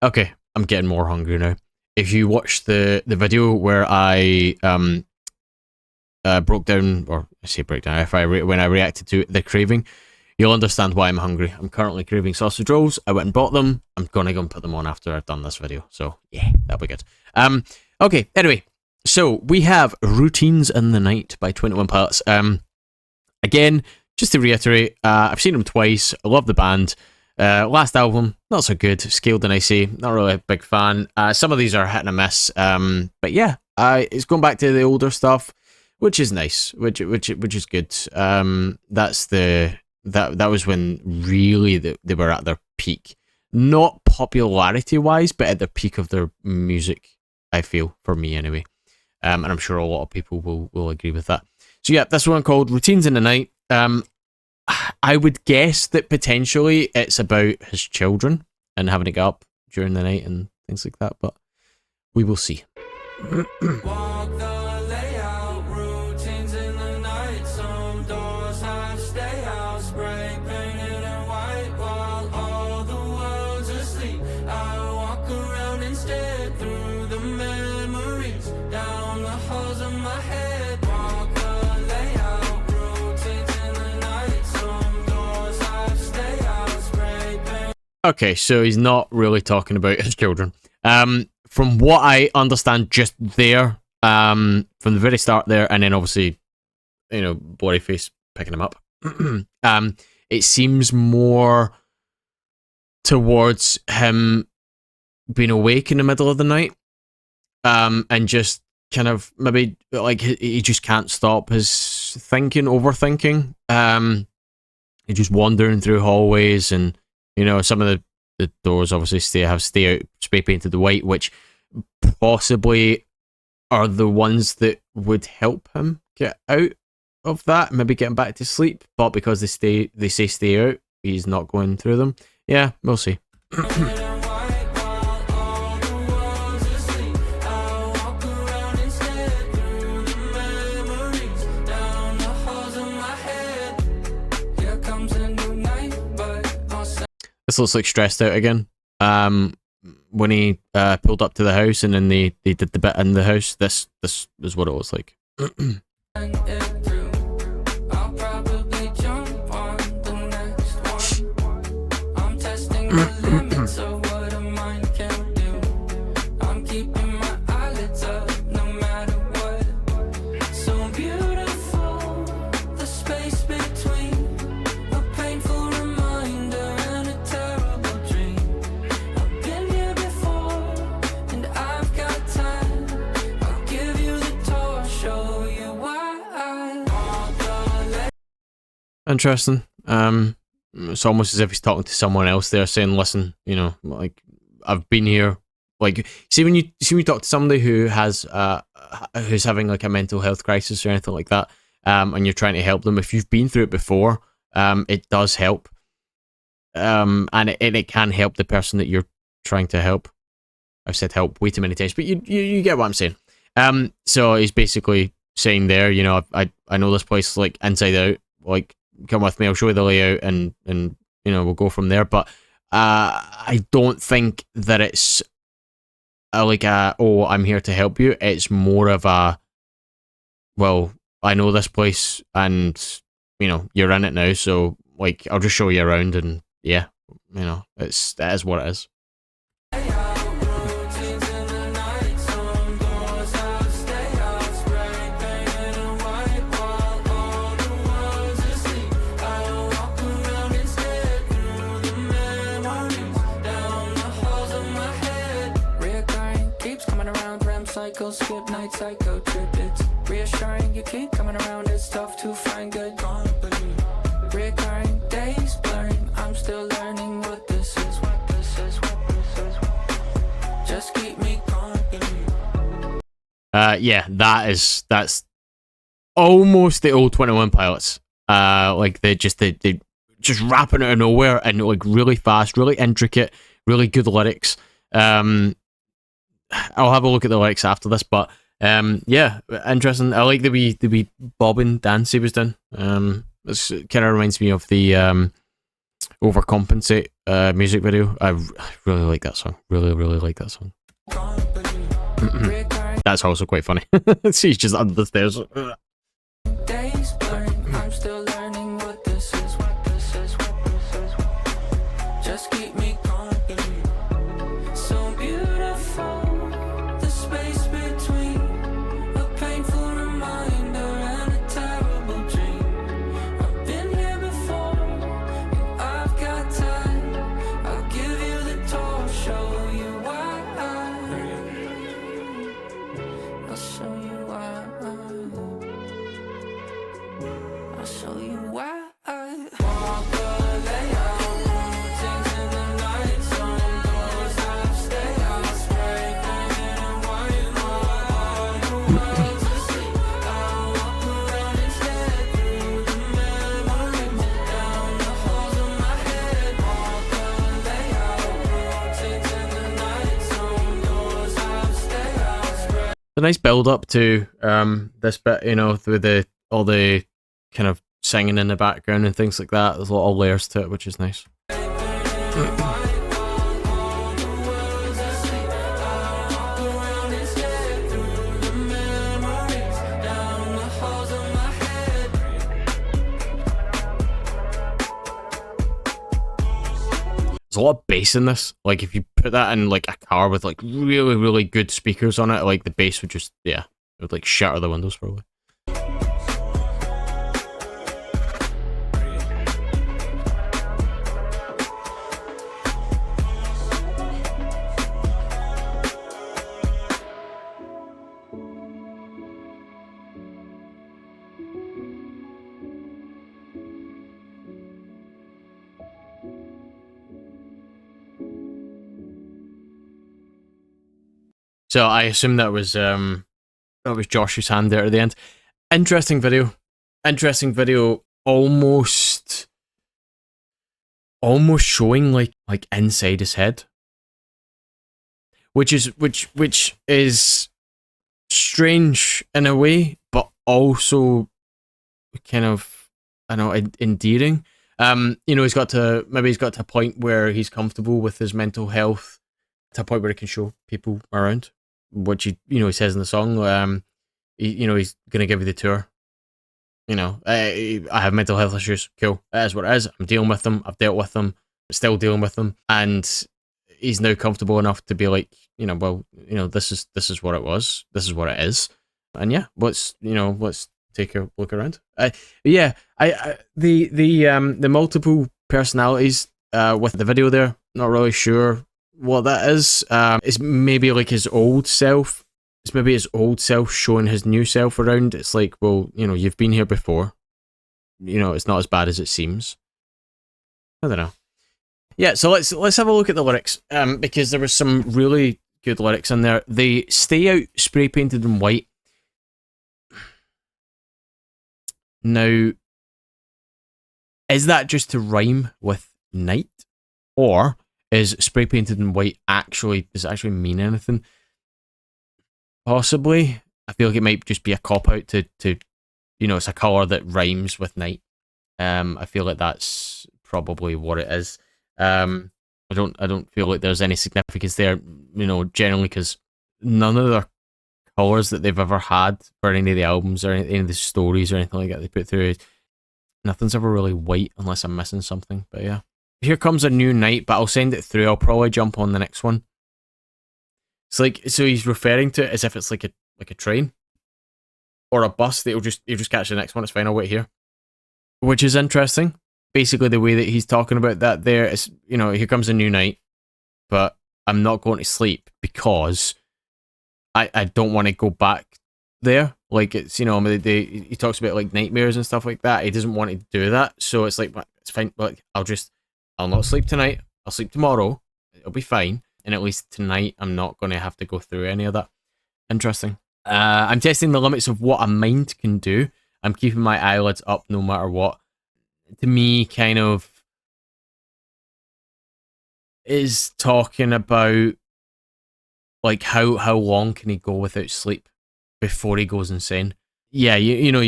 Okay, I'm getting more hungry now. If you watch the video where I broke down, or I say breakdown, when I reacted to the craving, you'll understand why I'm hungry. I'm currently craving sausage rolls. I went and bought them. I'm gonna go and put them on after I've done this video. So yeah, that'll be good. Okay. Anyway, so we have Routines in the Night by 21 Pilots. Again, just to reiterate, I've seen them twice. I love the band. Last album, not so good. Scaled and Icy, not really a big fan. Some of these are hit and a miss. But yeah, it's going back to the older stuff, which is nice, which is good. That was when really they were at their peak, not popularity wise, but at the peak of their music. I feel, for me anyway, and I'm sure a lot of people will agree with that. So yeah, this one called Routines in the Night. I would guess that potentially it's about his children and having to get up during the night and things like that, but we will see. Walk the layout, routines in the night. Some doors have stay out, spray painted and white while all the world's asleep. I walk around instead through the memories, down the halls of my head. Walk the layout, routines in the night. Some doors have stay out, spray painted. Okay, so he's not really talking about his children. From what I understand just there, from the very start there, and then obviously, bloody face picking him up, it seems more towards him being awake in the middle of the night, and just kind of maybe like he just can't stop his overthinking. He's just wandering through hallways, and some of the doors obviously stay out spray painted the white, which possibly are the ones that would help him get out of that, maybe getting back to sleep. But because they say stay out, he's not going through them. Yeah, we'll see. This looks like stressed out again. When he pulled up to the house and then they did the bit in the house, this is what it was like. Interesting. It's almost as if he's talking to someone else there, saying, "Listen, like I've been here." Like, see when you talk to somebody who has who's having like a mental health crisis or anything like that, and you're trying to help them. If you've been through it before, it does help, and it can help the person that you're trying to help. I've said help way too many times, but you get what I'm saying. So he's basically saying there, I know this place like inside out. Like, come with me, I'll show you the layout, and we'll go from there. But I don't think that it's I'm here to help you. It's more of a, well, I know this place, and you're in it now, so like I'll just show you around, and yeah, that is what it is. Psycho skip night, psycho trip. It's reassuring you keep coming around. It's tough to find good company. Recurring days blurring. I'm still learning what this is. Just keep me company. Yeah, that's almost the old 21 Pilots. Like they just rapping out of nowhere and like really fast, really intricate, really good lyrics. I'll have a look at the lyrics after this, but yeah, interesting. I like the wee bobbing dance he was doing. This kind of reminds me of the Overcompensate music video. I really like that song. Really, really like that song. That's also quite funny. She's just under the stairs. Days burn, I'm still learning what this is, what this is, what this is, what this is. Just keep me company. So beautiful, the space between a painful reminder and a terrible dream. I've been here before, and I've got time. I'll give you the tour, show you why. I'll show you why. I'll show you why. Walk the layout, routines in the night. Some doors have stay out, spray painted and white. All the world's asleep. I'll walk around instead through the memories, down the halls of my head. Walk the layout, routines in the night. Some doors have stay out, spray. A nice build up to this bit, you know, with all the kind of singing in the background and things like that. There's a lot of layers to it, which is nice. There's a lot of bass in this. Like, if you put that in like a car with like really, really good speakers on it, like the bass would just, yeah, it would like shatter the windows probably. So I assume that was Josh's hand there at the end. Interesting video. Interesting video. Almost showing like inside his head. Which is strange in a way, but also kind of, I don't know, endearing. You know, he's got to a point where he's comfortable with his mental health, to a point where he can show people around, which he says in the song. He's gonna give you the tour. You know, I have mental health issues. Cool, that is what it is. I'm dealing with them. I've dealt with them. I'm still dealing with them, and he's now comfortable enough to be like, this is what it was. This is what it is, and yeah, let's take a look around. The multiple personalities with the video there. Not really sure what that is. It's maybe like his old self. It's maybe his old self showing his new self around. It's like, well, you've been here before. It's not as bad as it seems. I don't know. Yeah, so let's have a look at the lyrics, because there was some really good lyrics in there. They stay out spray painted in white. Now, is that just to rhyme with night, or is spray painted in white does it actually mean anything? Possibly. I feel like it might just be a cop out to it's a color that rhymes with night. I feel like that's probably what it is. I don't feel like there's any significance there, generally, because none of the colors that they've ever had for any of the albums or any of the stories or anything like that they put through, nothing's ever really white unless I'm missing something. But yeah, here comes a new night, but I'll send it through. I'll probably jump on the next one. It's like, so he's referring to it as if it's like a train or a bus that he'll just catch the next one. It's fine, I'll wait here, which is interesting. Basically, the way that he's talking about that there is, here comes a new night, but I'm not going to sleep because I don't want to go back there. Like, it's, he talks about like nightmares and stuff like that. He doesn't want to do that. So it's like, it's fine. Like, I'll not sleep tonight. I'll sleep tomorrow. It'll be fine. And at least tonight, I'm not going to have to go through any of that. Interesting. I'm testing the limits of what a mind can do. I'm keeping my eyelids up no matter what. To me, kind of is talking about like how long can he go without sleep before he goes insane. Yeah, you know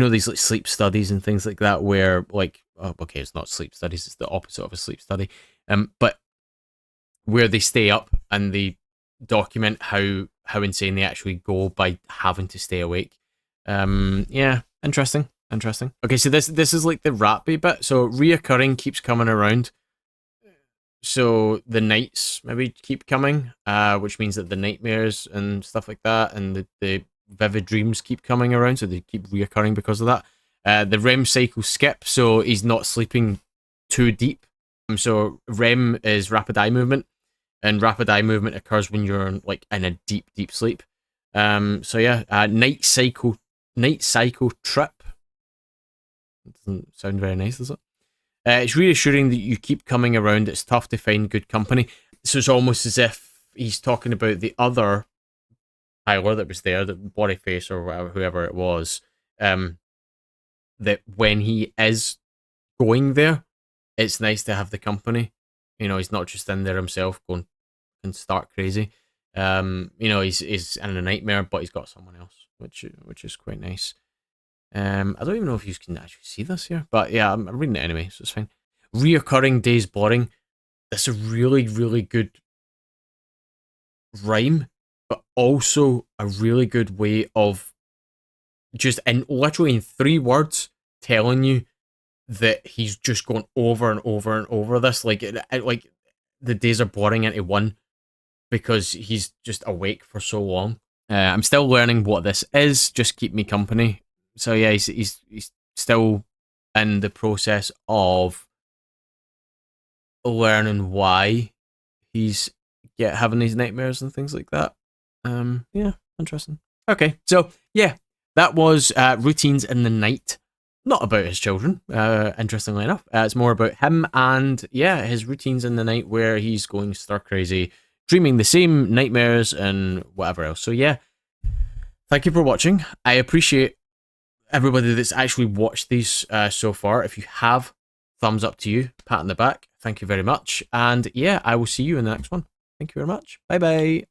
these like sleep studies and things like that, where like okay, it's not sleep studies, it's the opposite of a sleep study, but where they stay up and they document how insane they actually go by having to stay awake. Yeah, interesting. Okay, so this is like the rappy bit. So reoccurring keeps coming around. So the nights maybe keep coming, which means that the nightmares and stuff like that, and the vivid dreams keep coming around, so they keep reoccurring because of that. The REM cycle skip, so he's not sleeping too deep. So REM is rapid eye movement, and rapid eye movement occurs when you're like in a deep sleep. So yeah, night cycle trip. It doesn't sound very nice, does it? It's reassuring that you keep coming around. It's tough to find good company. So it's almost as if he's talking about the other Tyler that was there, the Bodyface or whatever, whoever it was. That when he is going there, it's nice to have the company. You know, he's not just in there himself going and start crazy. You know, he's in a nightmare, but he's got someone else, which is quite nice. I don't even know if you can actually see this here, but yeah, I'm reading it anyway, so it's fine. Reoccurring days boring. That's a really good rhyme, but also a really good way of just literally in 3 words telling you that he's just going over and over this. Like like the days are boring into one because he's just awake for so long. I'm still learning what this is. Just keep me company. So yeah, he's still in the process of learning why he's having these nightmares and things like that. Yeah, interesting. Okay, so yeah, that was Routines in the Night. Not about his children, interestingly enough. It's more about him and yeah, his routines in the night where he's going stir crazy, dreaming the same nightmares and whatever else. So yeah, thank you for watching. I appreciate everybody that's actually watched these so far. If you have, thumbs up to you, pat on the back. Thank you very much. And yeah, I will see you in the next one. Thank you very much. Bye bye.